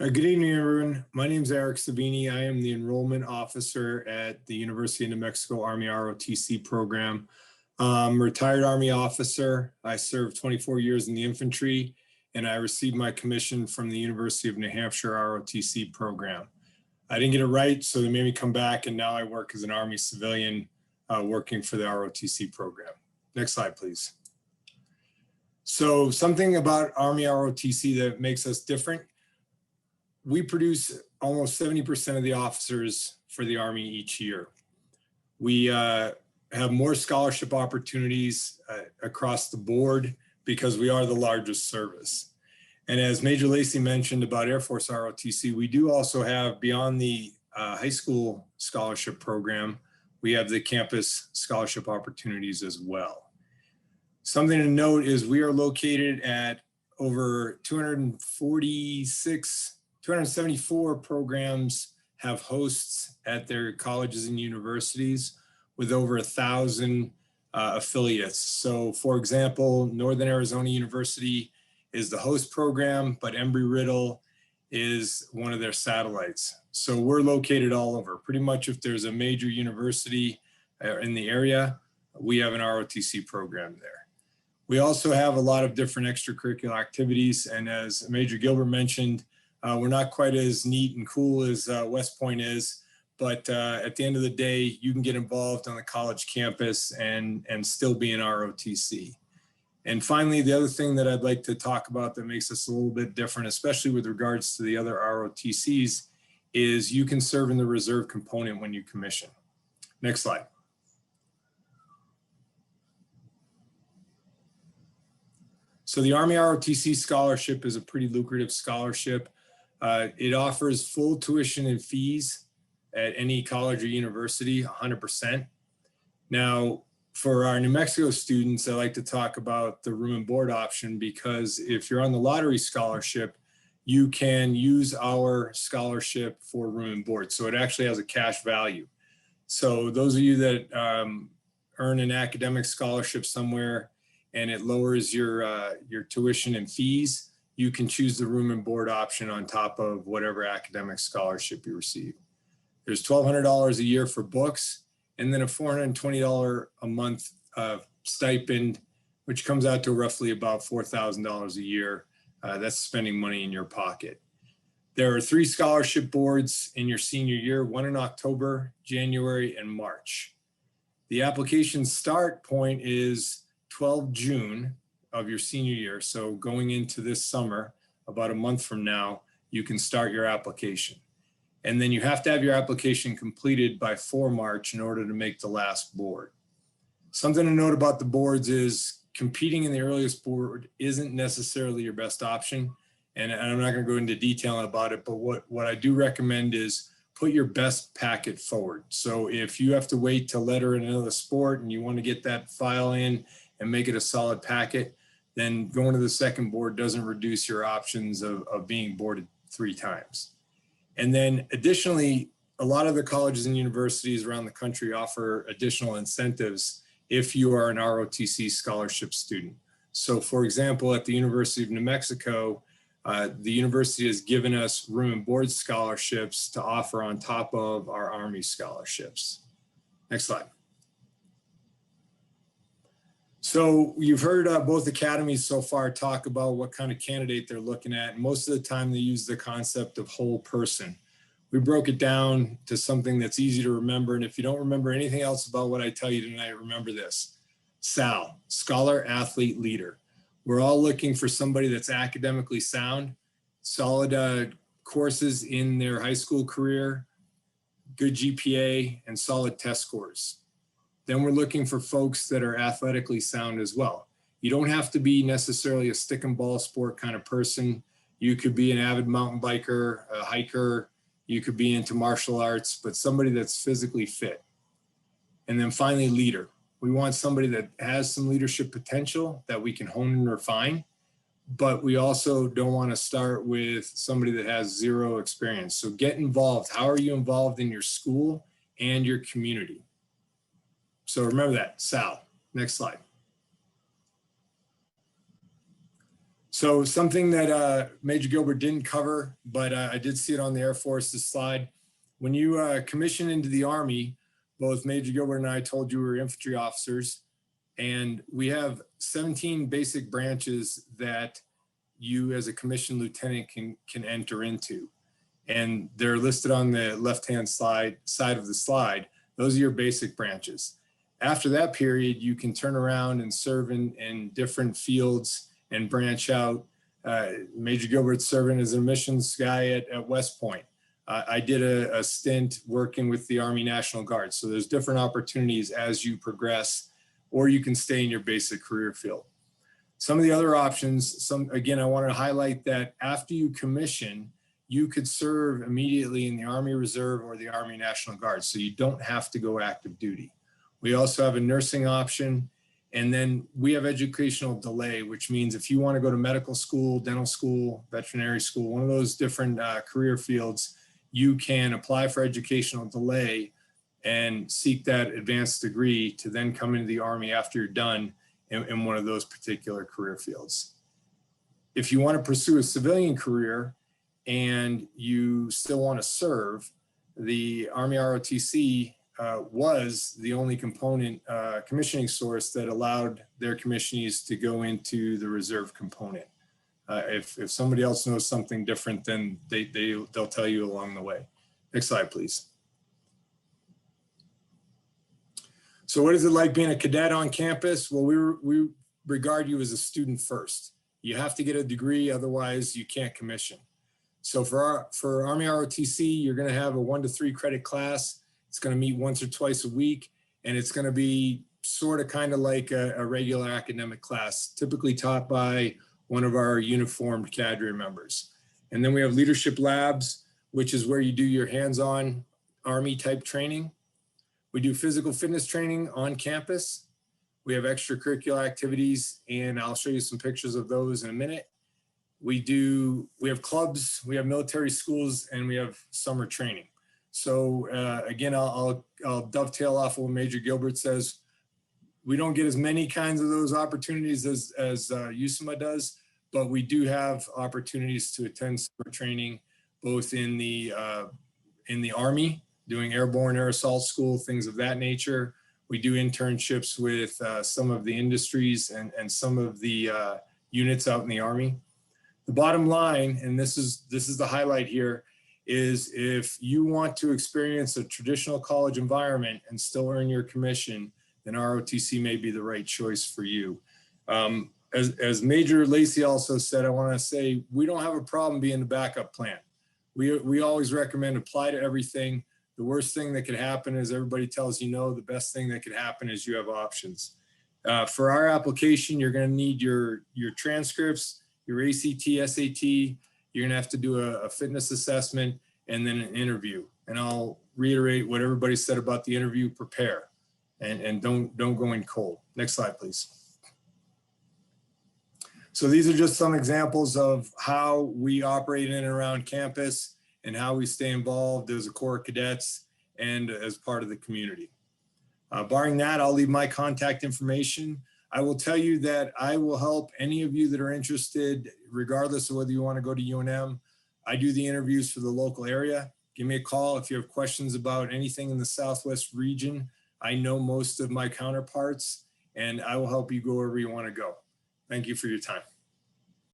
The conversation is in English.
Good evening, everyone. My name is Eric Savini. I am the enrollment officer at the University of New Mexico Army ROTC program. I'm a retired Army officer. I served 24 years in the infantry, and I received my commission from the University of New Hampshire ROTC program. I didn't get it right, so they made me come back, and now I work as an Army civilian working for the ROTC program. Next slide, please. So something about Army ROTC that makes us different. We produce almost 70% of the officers for the Army each year. We have more scholarship opportunities across the board because we are the largest service. And as Major Lacey mentioned about Air Force ROTC, we do also have, beyond the high school scholarship program, we have the campus scholarship opportunities as well. Something to note is we are located at over 274 programs have hosts at their colleges and universities with over 1,000 affiliates. So for example, Northern Arizona University is the host program, but Embry-Riddle is one of their satellites. So we're located all over. Pretty much if there's a major university in the area, we have an ROTC program there. We also have a lot of different extracurricular activities. And as Major Gilbert mentioned, we're not quite as neat and cool as West Point is, but at the end of the day, you can get involved on the college campus and still be in ROTC. And finally, the other thing that I'd like to talk about that makes us a little bit different, especially with regards to the other ROTCs, is you can serve in the reserve component when you commission. Next slide. So the Army ROTC scholarship is a pretty lucrative scholarship. It offers full tuition and fees at any college or university, 100%. Now, for our New Mexico students, I like to talk about the room and board option because if you're on the lottery scholarship, you can use our scholarship for room and board. So it actually has a cash value. So those of you that earn an academic scholarship somewhere and it lowers your tuition and fees, you can choose the room and board option on top of whatever academic scholarship you receive. There's $1,200 a year for books, and then a $420 a month stipend, which comes out to roughly about $4,000 a year. That's spending money in your pocket. There are 3 scholarship boards in your senior year, one in October, January, and March. The application start point is 12 June of your senior year. So going into this summer, about a month from now, you can start your application. And then you have to have your application completed by 4 March in order to make the last board. Something to note about the boards is competing in the earliest board isn't necessarily your best option. And I'm not going to go into detail about it, but what I do recommend is put your best packet forward. So if you have to wait to letter in another sport and you want to get that file in and make it a solid packet, then going to the second board doesn't reduce your options of being boarded 3 times. And then additionally, a lot of the colleges and universities around the country offer additional incentives if you are an ROTC scholarship student. So for example, at the University of New Mexico, the university has given us room and board scholarships to offer on top of our Army scholarships. Next slide. So you've heard both academies so far talk about what kind of candidate they're looking at. And most of the time they use the concept of whole person. We broke it down to something that's easy to remember. And if you don't remember anything else about what I tell you tonight, remember this. SAL, Scholar, Athlete, Leader. We're all looking for somebody that's academically sound, solid courses in their high school career, good GPA, and solid test scores. Then we're looking for folks that are athletically sound as well. You don't have to be necessarily a stick and ball sport kind of person. You could be an avid mountain biker, a hiker, you could be into martial arts, but somebody that's physically fit. And then finally, leader. We want somebody that has some leadership potential that we can hone and refine, but we also don't want to start with somebody that has 0 experience. So get involved. How are you involved in your school and your community? So remember that, Sal. Next slide. So something that Major Gilbert didn't cover, but I did see it on the Air Force's slide. When you commission into the Army, both Major Gilbert and I told you we were infantry officers, and we have 17 basic branches that you as a commissioned lieutenant can enter into. And they're listed on the left-hand side of the slide. Those are your basic branches. After that period, you can turn around and serve in different fields and branch out. Major Gilbert's serving as a missions guy at West Point. I did a stint working with the Army National Guard. So there's different opportunities as you progress, or you can stay in your basic career field. Some of the other options, again, I want to highlight that after you commission, you could serve immediately in the Army Reserve or the Army National Guard. So you don't have to go active duty. We also have a nursing option. And then we have educational delay, which means if you want to go to medical school, dental school, veterinary school, one of those different career fields, you can apply for educational delay and seek that advanced degree to then come into the Army after you're done in one of those particular career fields. If you want to pursue a civilian career and you still want to serve, the Army ROTC was the only component commissioning source that allowed their commissionees to go into the reserve component. If somebody else knows something different, then they'll tell you along the way. Next slide, please. So what is it like being a cadet on campus? Well, we regard you as a student first. You have to get a degree, otherwise you can't commission. So for Army ROTC, you're gonna have a 1 to 3 credit class. It's gonna meet once or twice a week, and it's gonna be sort of kind of like a regular academic class, typically taught by one of our uniformed cadre members. And then we have leadership labs, which is where you do your hands-on Army type training. We do physical fitness training on campus. We have extracurricular activities, and I'll show you some pictures of those in a minute. We have clubs, we have military schools, and we have summer training. So again, I'll dovetail off of what Major Gilbert says. We don't get as many kinds of those opportunities as USMA does, but we do have opportunities to attend summer training, both in the Army, doing airborne air assault school, things of that nature. We do internships with some of the industries and some of the units out in the Army. The bottom line, and this is the highlight here, is if you want to experience a traditional college environment and still earn your commission, then ROTC may be the right choice for you. As Major Lacey also said, I want to say we don't have a problem being the backup plan. We always recommend apply to everything. The worst thing that could happen is everybody tells you no. The best thing that could happen is you have options. For our application, you're going to need your transcripts, your ACT, SAT. You're going to have to do a fitness assessment and then an interview. And I'll reiterate what everybody said about the interview: prepare and don't go in cold. Next slide, please. So these are just some examples of how we operate in and around campus and how we stay involved as a Corps of Cadets and as part of the community. Barring that, I'll leave my contact information. I will tell you that I will help any of you that are interested, regardless of whether you want to go to U.N.M. I do the interviews for the local area. Give me a call if you have questions about anything in the Southwest region. I know most of my counterparts, and I will help you go wherever you want to go. Thank you for your time.